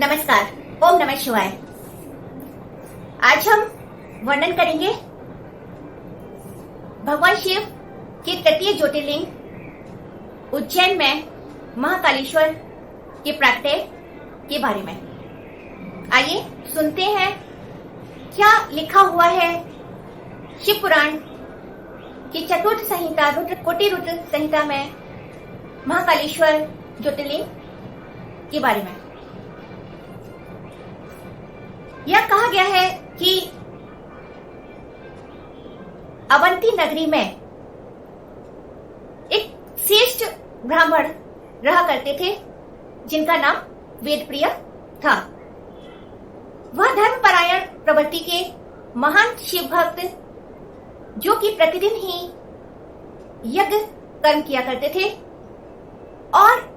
नमस्कार। ओम नमः शिवाय। आज हम वर्णन करेंगे भगवान शिव के तृतीय ज्योतिर्लिंग उज्जैन में महाकालेश्वर के प्राकट्य के बारे में। आइए सुनते हैं क्या लिखा हुआ है शिव पुराण की चतुर्थ संहिता कोटि रुद्र संहिता में महाकालेश्वर ज्योतिर्लिंग के बारे में। यह कहा गया है कि अवंती नगरी में एक श्रेष्ठ ब्राह्मण रहा करते थे जिनका नाम वेदप्रिय था। वह धर्मपरायण प्रवृत्ति के महान शिव भक्त जो कि प्रतिदिन ही यज्ञ कर्म किया करते थे और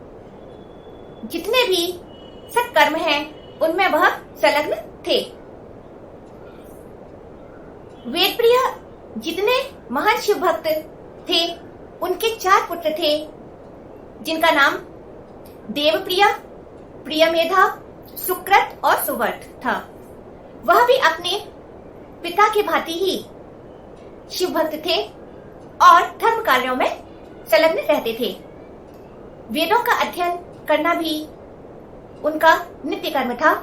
जितने भी सत्कर्म हैं उनमें वह संलग्न थे। वेदप्रिय जितने महान शिव भक्त थे उनके 4 पुत्र थे जिनका नाम देवप्रिय, प्रियमेधा, सुक्रत और सुवर्त था। वह भी अपने पिता के भांति ही शिव भक्त थे और धर्म कार्यों में संलग्न रहते थे। वेदों का अध्ययन करना भी उनका नित्य कर्म था।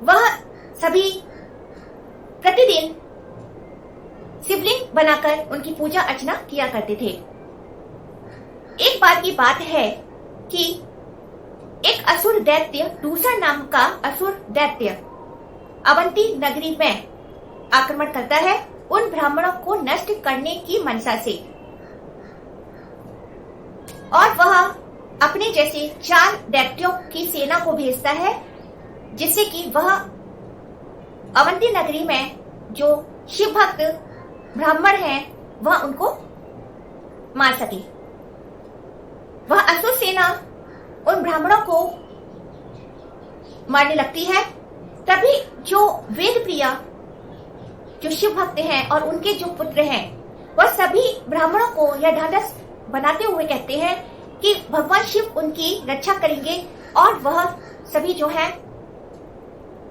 वह सभी प्रतिदिन शिवलिंग बनाकर उनकी पूजा अर्चना किया करते थे। एक बार की बात है कि एक असुर दैत्य दूसरा नाम का असुर दैत्य अवंती नगरी में आक्रमण करता है उन ब्राह्मणों को नष्ट करने की मनसा से, और वह अपने जैसे 4 दैत्यों की सेना को भेजता है जिससे कि वह अवंती नगरी में जो शिव भक्त ब्राह्मण हैं वह उनको मार सके। वह असुर सेना उन ब्राह्मणों को मारने लगती है। तभी जो वेदप्रिय जो शिव भक्त हैं और उनके जो पुत्र हैं वह सभी ब्राह्मणों को यह ढांढस बनाते हुए कहते हैं कि भगवान शिव उनकी रक्षा करेंगे और वह सभी जो है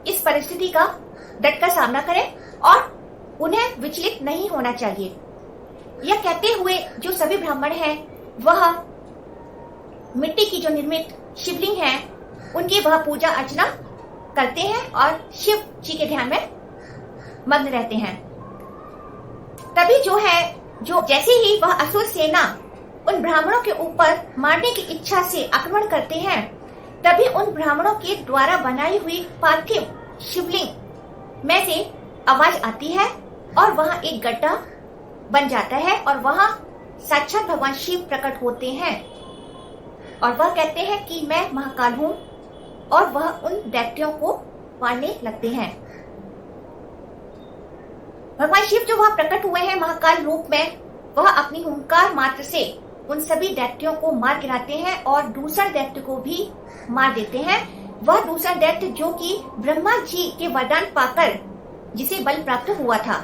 इस परिस्थिति का डटकर सामना करें और उन्हें विचलित नहीं होना चाहिए। यह कहते हुए जो सभी ब्राह्मण हैं वह मिट्टी की जो निर्मित शिवलिंग है उनकी वह पूजा अर्चना करते हैं और शिव जी के ध्यान में मग्न रहते हैं। तभी जो जैसे ही वह असुर सेना उन ब्राह्मणों के ऊपर मारने की इच्छा से आक्रमण करते हैं तभी उन ब्राह्मणों के द्वारा बनाई हुई पार्थिव शिवलिंग में से आवाज आती है और वहां एक गड्ढा बन जाता है और वहां साक्षात भगवान शिव प्रकट होते हैं और वह कहते हैं कि मैं महाकाल हूं और वह उन दैत्यों को मारने लगते हैं। भगवान शिव जो वहां प्रकट हुए हैं महाकाल रूप में वह अपनी हुंकार मात्र से उन सभी दैत्यों को मार गिराते हैं और दूसरा दैत्य को भी मार देते हैं। वह दूसरा दैत्य जो कि ब्रह्मा जी के वरदान पाकर जिसे बल प्राप्त हुआ था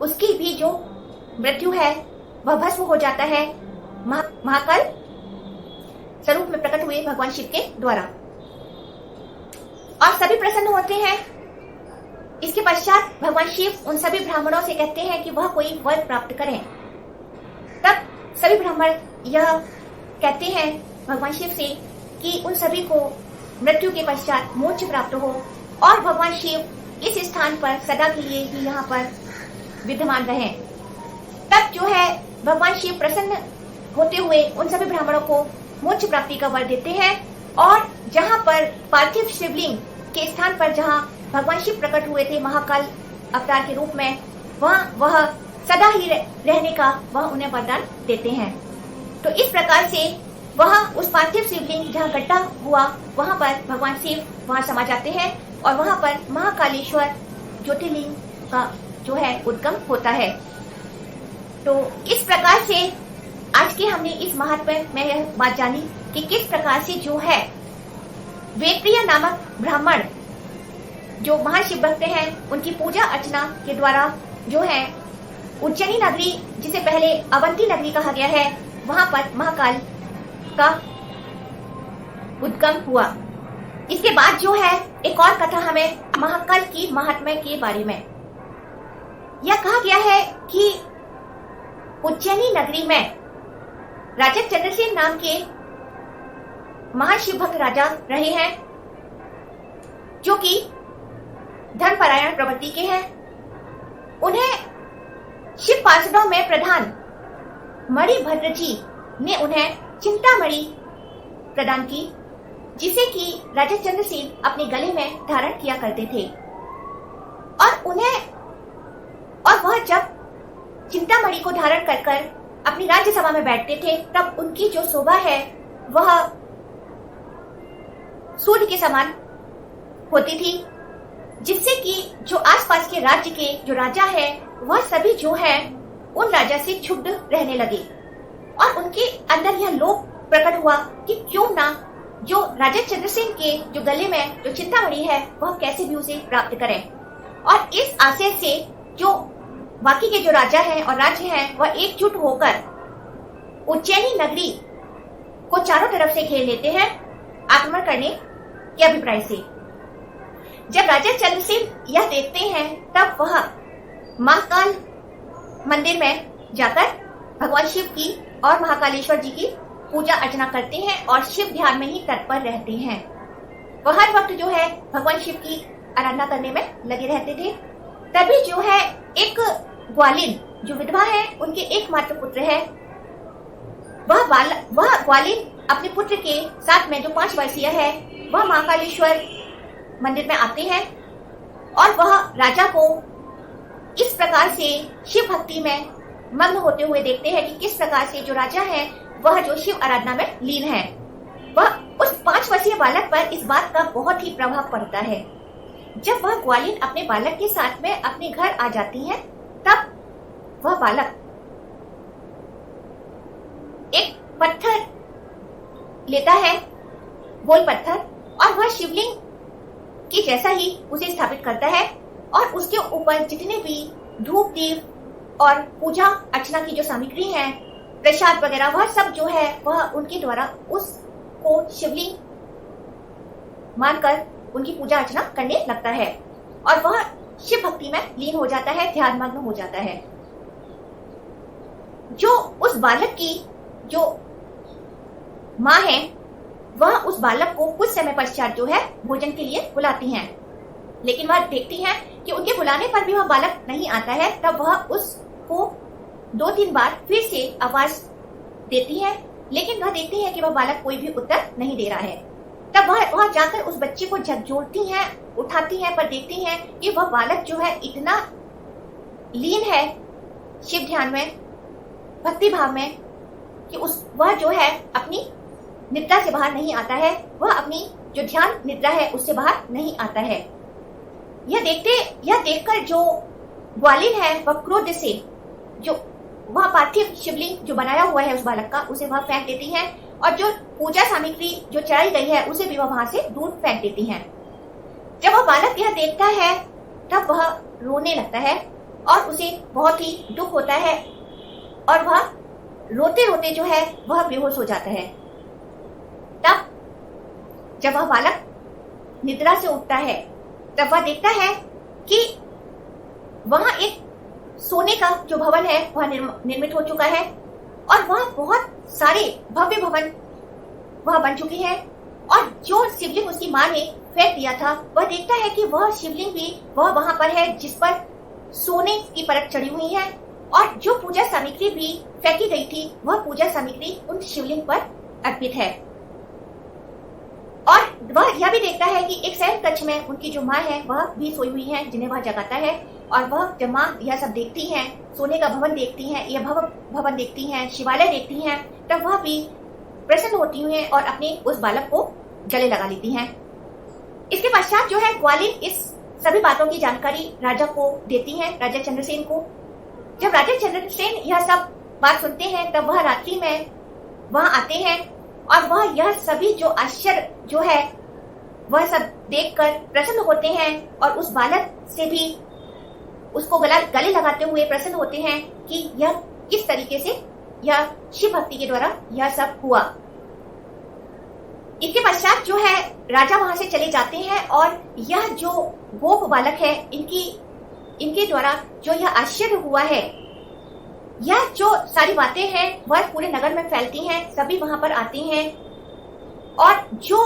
उसकी भी जो मृत्यु है वह भस्म हो जाता है महाकाल स्वरूप में प्रकट हुए भगवान शिव के द्वारा और सभी प्रसन्न होते हैं। इसके पश्चात भगवान शिव उन सभी ब्राह्मणों से कहते हैं कि वह कोई वर प्राप्त करें। तब सभी ब्राह्मण यह कहते हैं भगवान शिव से कि उन सभी को मृत्यु के पश्चात मोक्ष प्राप्त हो और भगवान शिव इस स्थान पर सदा के लिए ही यहाँ पर विद्यमान रहें। तब जो है भगवान शिव प्रसन्न होते हुए उन सभी ब्राह्मणों को मोक्ष प्राप्ति का वर देते हैं और जहाँ पर पार्थिव शिवलिंग के स्थान पर जहाँ भगवान शिव प्रकट हुए थे महाकाल अवतार के रूप में वह सदा ही रहने का वह उन्हें वरदान देते हैं। तो इस प्रकार से वह उस पार्थिव शिवलिंग जहाँ गड्ढा हुआ वहां पर भगवान शिव वहां समा जाते हैं और वहां पर महाकालेश्वर ज्योतिर्लिंग का जो है उद्गम होता है। तो इस प्रकार से आज के हमने इस महात्म्य में यह बात जानी कि किस प्रकार से जो है वेदप्रिय नामक ब्राह्मण जो महान शिव भक्त हैं उनकी पूजा अर्चना के द्वारा जो है उज्जैनी नगरी जिसे पहले अवंती नगरी कहा गया है वहां पर महाकाल का उद्गम हुआ। इसके बाद जो है एक और कथा हमें महाकाल की महात्म्य के बारे में यह कहा गया है कि उज्जैनी नगरी में राजा चंद्रसेन नाम के महान शिव भक्त राजा रहे हैं, जो कि धर्मपरायण प्रवृत्ति के हैं। उन्हें शिव पार्षदों में प्रधान मणिभद्र जी ने उन्हें चिंतामणि प्रदान की, जिसे कि राजा चंद्रसेन अपने गले में धारण किया करते थे। और वह जब चिंतामणि को धारण कर अपनी राज्यसभा में बैठते थे, तब उनकी जो शोभा है वह सूर्य के समान होती थी, जिससे कि जो आसपास के राज्य के जो राजा है वह सभी जो है उन राजा से क्षुब्ध रहने लगे। और उनके अंदर यह लोभ प्रकट हुआ कि क्यों ना जो राजा चंद्रसेन के जो गले में जो चिंतामणि है वह कैसे भी उसे प्राप्त करें। और इस आशय से जो बाकी के जो राजा हैं और राज्य हैं वह एकजुट होकर उज्जैनी नगरी को चारों तरफ से घेर लेते हैं आक्रमण करने के अभिप्राय से। जब राजा चंद्रसेन यह देखते हैं तब वह महाकाल मंदिर में जाकर भगवान शिव की और महाकालेश्वर जी की पूजा अर्चना करते हैं और शिव ध्यान में ही तत्पर रहते हैं। वह हर वक्त जो है भगवान शिव की आराधना करने में लगे रहते थे। तभी जो है एक ग्वालिन जो विधवा है, उनके एकमात्र पुत्र है, वह ग्वालिन अपने पुत्र के साथ में जो 5 वर्षीय है वह महाकालेश्वर मंदिर में आते हैं और वह राजा को इस प्रकार से शिव भक्ति में मग्न होते हुए देखते हैं कि किस प्रकार से जो राजा है वह जो शिव आराधना में लीन है। वह उस 5 वर्षीय बालक पर इस बात का बहुत ही प्रभाव पड़ता है। जब वह ग्वालिन अपने बालक के साथ में अपने घर आ जाती है, तब वह बालक एक पत्थर लेता है, गोल पत्थर, और वह शिवलिंग की जैसा ही उसे स्थापित करता है और उसके ऊपर जितने भी धूप दीप और पूजा अर्चना की जो सामग्री है, प्रसाद वगैरह, वह सब जो है वह उनके द्वारा उसको शिवलिंग मानकर उनकी पूजा अर्चना करने लगता है और वह शिव भक्ति में लीन हो जाता है, ध्यानमग्न हो जाता है। जो उस बालक की जो माँ है वह उस बालक को कुछ समय पश्चात जो है भोजन के लिए बुलाती हैं, लेकिन वह देखती हैं कि उनके बुलाने पर भी वह बालक नहीं आता है। तब वह उसको 2-3 बार फिर से आवाज देती है, लेकिन वह देखती है कि वह बालक कोई भी उत्तर नहीं दे रहा है। तब वह जाकर उस बच्चे को झकझोरती हैं, उठाती हैं, पर देखती हैं कि वह बालक जो है इतना लीन है शिव ध्यान में, भक्ति भाव में, कि वह जो है अपनी निद्रा से बाहर नहीं आता है, वह अपनी जो ध्यान निद्रा है उससे बाहर नहीं आता है। यह देखकर जो ग्वालिन है वह क्रोध से जो वह पार्थिव शिवलिंग जो बनाया हुआ है उस बालक का, उसे वह फेंक देती है और जो पूजा सामग्री जो चढ़ाई गई है उसे भी वह वहां से दूर फेंक देती है। जब वह बालक यह देखता है तब वह रोने लगता है और उसे बहुत ही दुख होता है और वह रोते रोते जो है वह बेहोश हो जाता है। तब जब वह बालक निद्रा से उठता है तब वह देखता है कि वहां एक सोने का जो भवन है वह निर्मित हो चुका है और वह बहुत सारे भव्य भवन वह बन चुके हैं। और जो शिवलिंग उसकी माँ ने फेंक दिया था, वह देखता है कि वह शिवलिंग भी वह वहां पर है जिस पर सोने की परत चढ़ी हुई है और जो पूजा सामग्री भी फेंकी गई थी वह पूजा सामग्री उन शिवलिंग पर अर्पित है। और वह यह भी देखता है कि एक शयन कक्ष में उनकी जो माँ है वह भी सोई हुई है, जिन्हें वह जगाता है। और वह जब माँ यह सब देखती हैं, सोने का भवन देखती हैं, यह भवन देखती हैं, शिवालय देखती हैं, तब वह भी प्रसन्न होती हैं और अपने उस बालक को गले लगा लेती हैं। इसके पश्चात जो है ग्वालिन इस सभी बातों की जानकारी राजा को देती हैं, राजा चंद्रसेन को। जब राजा चंद्रसेन यह सब बात सुनते हैं तब वह रात्रि में वहां आते हैं और वह यह सभी जो आश्चर्य जो है वह सब देखकर प्रसन्न होते हैं और उस बालक से भी उसको गले लगाते हुए प्रसन्न होते हैं कि यह किस तरीके से यह शिव भक्ति के द्वारा यह सब हुआ। इसके पश्चात जो है राजा वहां से चले जाते हैं और यह जो गोप बालक है इनके द्वारा जो यह आश्चर्य हुआ है, यह जो सारी बातें हैं वह पूरे नगर में फैलती हैं, सभी वहां पर आते हैं और जो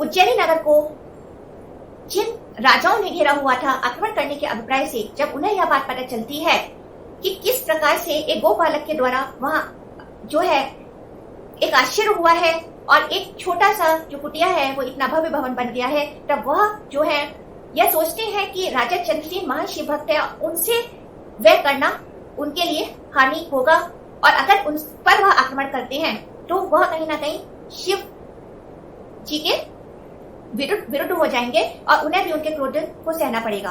उज्जैनी नगर को जिन राजाओं ने घेरा हुआ था आक्रमण करने के अभिप्राय से, जब उन्हें यह बात पता चलती है कि किस प्रकार से एक गोप बालक के द्वारा वहां जो है एक आश्चर्य हुआ है और एक छोटा सा जो कुटिया है वो इतना भव्य भवन बन गया है, तब वह जो है यह सोचते हैं कि राजा चंद्रसेन महान शिव भक्त है, उनसे वह करना उनके लिए हानि होगा और अगर उन पर वह आक्रमण करते हैं तो वह कहीं ना कहीं शिव जी के विरुद्ध हो जाएंगे और उन्हें भी उनके क्रोध को सहना पड़ेगा।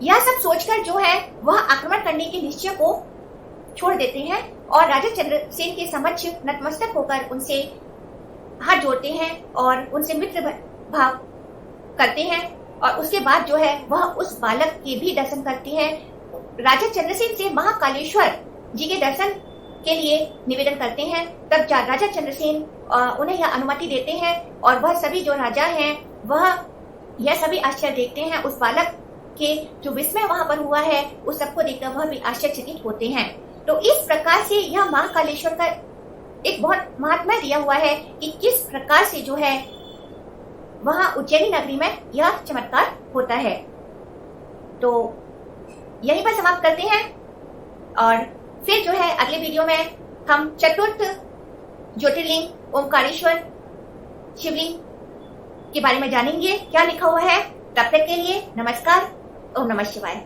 यह सब सोचकर जो है वह आक्रमण करने के निश्चय को छोड़ देते हैं और राजा चंद्रसेन के समक्ष नतमस्तक होकर उनसे हाथ जोड़ते हैं और उनसे मित्र भाव करते हैं और उसके बाद जो है वह उस बालक के भी दर्शन करते हैं। राजा चंद्रसेन से महाकालेश्वर जी के दर्शन के लिए निवेदन करते हैं। तब राजा चंद्रसेन उन्हें यह अनुमति देते हैं और वह सभी जो राजा हैं वह यह सभी आश्चर्य देखते हैं। उस बालक के जो विस्मय वहां पर हुआ है उस सबको देखकर वह भी आश्चर्यचकित होते हैं। तो इस प्रकार से यह महाकालेश्वर का एक बहुत महात्म्य दिया हुआ है कि किस प्रकार से जो है वहां उज्जैनी नगरी में यह चमत्कार होता है। तो यहीं पर समाप्त करते हैं और फिर जो है अगले वीडियो में हम चतुर्थ ज्योतिर्लिंग ओमकारेश्वर शिवलिंग के बारे में जानेंगे क्या लिखा हुआ है। तब तक के लिए नमस्कार। ओम नमः शिवाय।